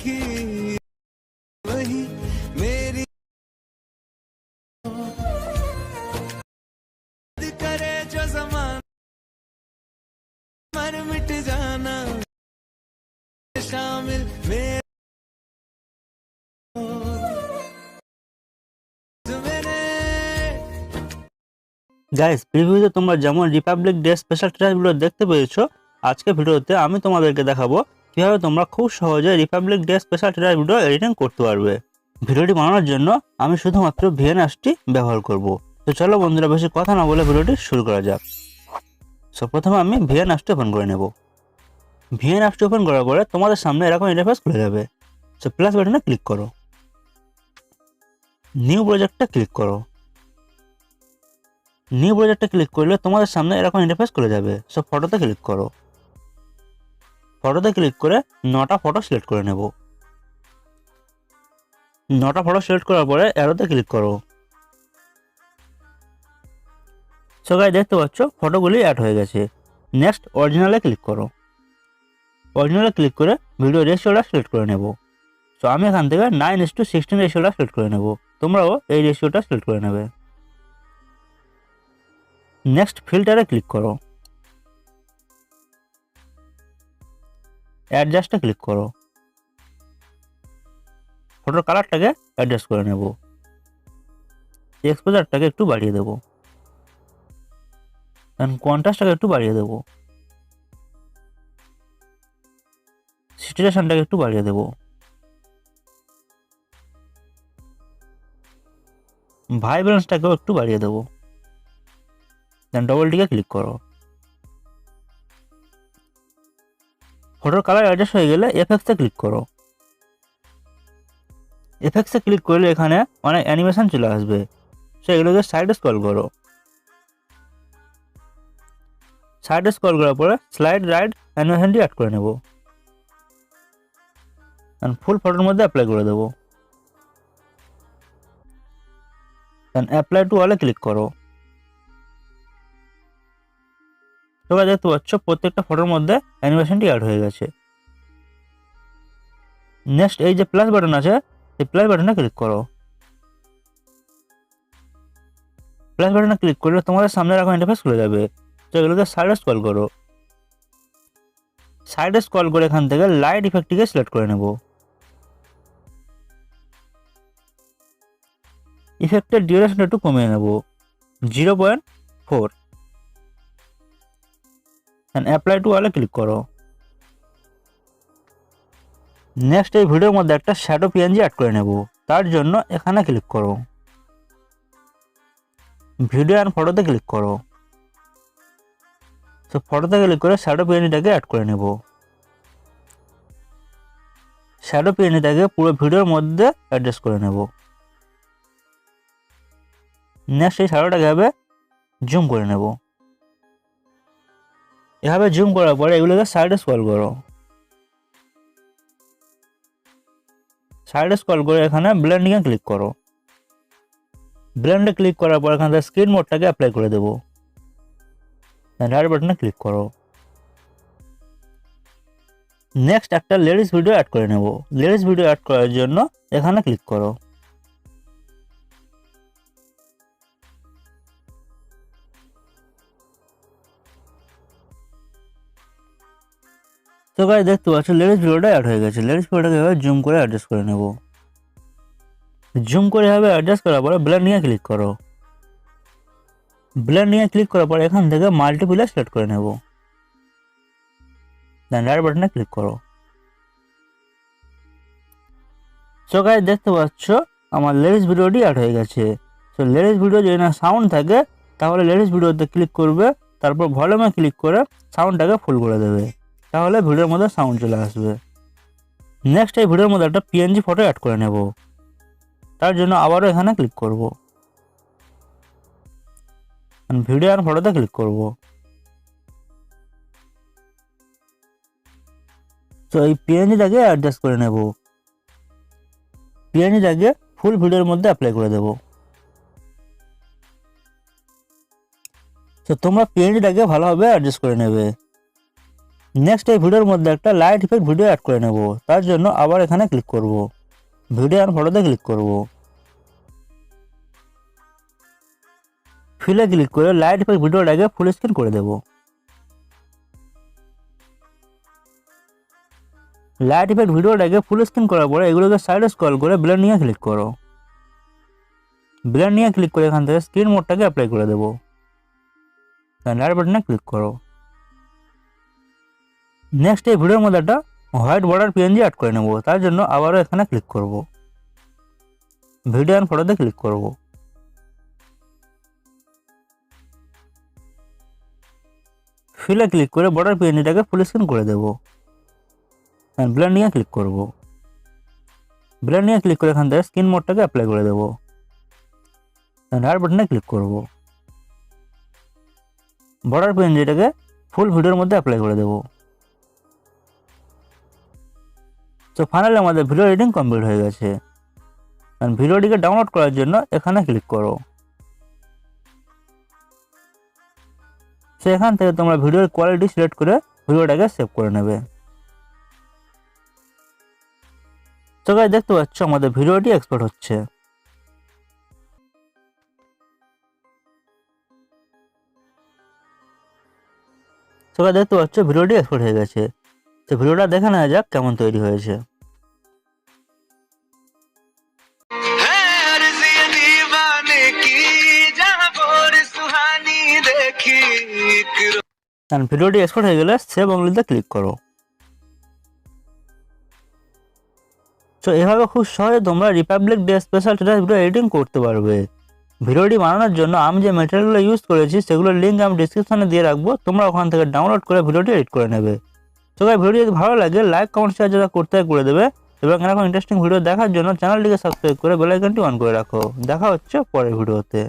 देखी वही मेरी करे जो ज़माना मर मिट जाना शामिल मेरे গাইস, প্রিভিউতে তোমরা যেমন রিপাবলিক ডে স্পেশাল ট্রেলারগুলো দেখতে পেয়েছো, আজকে ভিডিওতে আমি তোমাদেরকে দেখাবো কিভাবে তোমরা খুব সহজে Republic day special trailer video editing করতে পারবে। ভিডিওটি বানানোর জন্য আমি শুধুমাত্র ভিএন অ্যাপসটি ব্যবহার করব। তো চলো বন্ধুরা, বেশি কথা না বলে ভিডিওটি শুরু করা যাক। সো প্রথমে আমি ভিএন অ্যাপসটি ওপেন করে নেব। ভিএন অ্যাপসটি ওপেন করার পরে তোমাদের সামনে এরকম ইন্টারফেস খুলে যাবে। সো প্লাস বাটনে ক্লিক করো, নিউ প্রজেক্টে ক্লিক করো। নিউ প্রজেক্টে ক্লিক করলে তোমাদের সামনে এরকম ইন্টারফেস খুলে যাবে। সো ফটোতে ক্লিক করো। ফটোতে ক্লিক করে 9টা ফটো সিলেক্ট করে নেব। 9টা ফটো সিলেক্ট করার পরে অ্যারোতে ক্লিক করো। সো গাইস, দেখতে পাচ্ছ ফটোগুলি অ্যাড হয়ে গেছে। নেক্সট অরিজিনালে ক্লিক করো। অরিজিনালে ক্লিক করে ভিডিও রেশিওটা সিলেক্ট করে নেব। সো আমি এখান থেকে 9:16 রেশিওটা সিলেক্ট করে নেব। তোমরাও এই রেশিওটা সিলেক্ট করে নেবে। নেক্সট ফিল্টারে ক্লিক করো। অ্যাডজাস্টে ক্লিক করো। ফটোর কালারটাকে অ্যাডজাস্ট করে নেব। এক্সপোজারটাকে একটু বাড়িয়ে দেব। দেন কন্ট্রাস্টটাকে একটু বাড়িয়ে দেব। স্যাচুরেশনটাকে একটু বাড়িয়ে দেব। ভাইব্রেন্সটাকেও একটু বাড়িয়ে দেব। দেন ডবল টিকে ক্লিক করো। ফটোর কালার অ্যাডজাস্ট হয়ে গেলে এফেক্টসে ক্লিক করো। এফেক্টসে ক্লিক করলে এখানে অনেক অ্যানিমেশন চলে আসবে। সো এগুলোকে সাইডে স্ক্রল করো। সাইডে স্ক্রল করার পরে স্লাইড রাইট অ্যানিমেশনটি অ্যাড করে নেব। দেন ফুল ফটোর মধ্যে অ্যাপ্লাই করে দেবো। দেন অ্যাপ্লাই টু অলে ক্লিক করো। তোমরা দেখতে পাচ্ছ প্রত্যেকটা ফটোর মধ্যে অ্যানিমেশনটি অ্যাড হয়ে গেছে। নেক্সট এই যে প্লাস বাটন আছে, এই প্লাস বাটনে ক্লিক করো। প্লাস বাটনে ক্লিক করলে তোমাদের সামনে এরকম ইন্টারফেস খুলে যাবে। তো এগুলোকে সাইডে স্ক্রল করো। সাইডে স্ক্রল করে এখান থেকে লাইট ইফেক্টটিকে সিলেক্ট করে নেব। ইফেক্টের ডিউরেশন একটু কমিয়ে নেব 0.4। অ্যাপ্লাই টু অলে ক্লিক করো। নেক্সট এই ভিডিওর মধ্যে একটা শ্যাডো পিএনজি অ্যাড করে নেব। তার জন্য এখানে ক্লিক করো। ভিডিও অ্যান্ড ফটোতে ক্লিক করো। তো ফটোতে ক্লিক করে শ্যাডো পিএনজিটাকে অ্যাড করে নেব। শ্যাডো পিএনজিটাকে পুরো ভিডিওর মধ্যে অ্যাডজাস্ট করে নেব। নেক্সট এই শ্যাডোটাকে এভাবে জুম করে নেব। এভাবে জুম করার পরে এগুলোকে সাইডে স্ক্রল করো। সাইডে স্ক্রল করে এখানে ব্লেন্ডিংয়ে ক্লিক করো। ব্লেন্ডে ক্লিক করার পর এখান থেকে স্ক্রিন মোডটাকে অ্যাপ্লাই করে দেবো। রাইট বাটনে ক্লিক করো। নেক্সট একটা লেডিস ভিডিও অ্যাড করে নেব। লেডিস ভিডিও অ্যাড করার জন্য এখানে ক্লিক করো। তো গাইস, দেখতে পাচ্ছ লেডিস ভিডিওটা অ্যাড হয়ে গেছে। লেডিস ভিডিওটাকে এভাবে জুম করে অ্যাডজাস্ট করে নেব। জুম করে এভাবে অ্যাডজাস্ট করার পরে ব্লেন্ডিংয়ে ক্লিক করো। ব্লেন্ডিংয়ে ক্লিক করার পর এখান থেকে মাল্টিপ্লাই সিলেক্ট করে নেব। দেন রাইট বাটনে ক্লিক করো। সো গাইস, দেখতে পাচ্ছ আমার লেডিস ভিডিওটি অ্যাড হয়ে গেছে। সো লেডিস ভিডিও যদি না সাউন্ড থাকে তাহলে লেডিস ভিডিওতে ক্লিক করবে, তারপর ভলিউমে ক্লিক করে সাউন্ডটাকে ফুল করে দেবে। তাহলে ভিডিওর মধ্যে সাউন্ড চলে আসবে। নেক্সট এই ভিডিওর মধ্যে একটা পিএনজি ফটো অ্যাড করে নেব। তার জন্য আবারও এখানে ক্লিক করব। ভিডিও আর ফটোতে ক্লিক করব। তো এই পিএনজিটাকে অ্যাডজাস্ট করে নেব। পিএনজিটাকে ফুল ভিডিওর মধ্যে অ্যাপ্লাই করে দেব। তো তোমরা পিএনজিটাকে ভালোভাবে অ্যাডজাস্ট করে নেবে। নেক্সট এই ভিডিওর মধ্যে একটা লাইট ইফেক্ট ভিডিও অ্যাড করে নেব। তার জন্য আবার এখানে ক্লিক করব, ভিডিও অ্যান্ড ফটোতে ক্লিক করব, ফিলে ক্লিক করে লাইট ইফেক্ট ভিডিওটাকে ফুল স্ক্রিন করে দেব। লাইট ইফেক্ট ভিডিওটাকে ফুল স্ক্রিন করার পরে এগুলোকে সাইডে স্ক্রল করে ব্লেন্ড নিয়ে ক্লিক করো। ব্লেন্ড নিয়ে ক্লিক করে এখান থেকে স্ক্রিন মোডটাকে অ্যাপ্লাই করে দেবো। লাইট বাটনে ক্লিক করো। নেক্সট এই ভিডিওর মধ্যে একটা হোয়াইট বর্ডার পিএনজি অ্যাড করে নেব। তার জন্য আবারও এখানে ক্লিক করব, ভিডিও অ্যান্ড ফটোতে ক্লিক করব, ফিলে ক্লিক করে বর্ডার পিএনজিটাকে ফুল স্ক্রিন করে দেব। ব্লেন্ড নিয়ে ক্লিক করব, ব্লেন্ড নিয়ে ক্লিক করে এখান থেকে স্ক্রিন মোডটাকে অ্যাপ্লাই করে দেবো। রাইট বাটনে ক্লিক করব, বর্ডার পিএনজিটাকে ফুল ভিডিওর মধ্যে অ্যাপ্লাই করে দেবো। তো ফাইনালি আমাদের ভিডিও এডিটিং কমপ্লিট হয়ে গেছে। ভিডিওটিকে ডাউনলোড করার জন্য এখানে ক্লিক করো। সেখান থেকে তোমরা ভিডিওর কোয়ালিটি সিলেক্ট করে ভিডিওটাকে সেভ করে নেবে। তো গাইস দেখতে পাচ্ছ আমাদের ভিডিওটি এক্সপোর্ট হচ্ছে। তো গাইস দেখতে পাচ্ছ ভিডিওটি এক্সপোর্ট হয়ে গেছে। তো ভিডিওটা দেখে নেওয়া যাক কেমন তৈরি হয়েছে। है अर्ज़ी दीवाने की जहाँ और सुहानी देखी एक ভিডিওটি এক্সপোর্ট হয়ে গেলে সেভ অনলিতে ক্লিক করো। তো এভাবে খুব সহজে তোমরা Republic day special status video editing করতে পারবে। ভিডিওটি বানানোর জন্য আমি যে ম্যাটেরিয়ালগুলো ইউজ করেছি সেগুলোর লিঙ্ক আমি ডিসক্রিপশনে দিয়ে রাখবো, তোমরা ওখান থেকে ডাউনলোড করে ভিডিওটি এডিট করে নেবে। তো গাইস ভিডিও যদি ভালো লাগে লাইক কমেন্ট শেয়ার যারা করতে করে দেবে এবং এরকম ইন্টারেস্টিং ভিডিও দেখার জন্য চ্যানেলটিকে সাবস্ক্রাইব করে বেল আইকনটি অন করে রাখো। দেখা হচ্ছে পরের ভিডিওতে।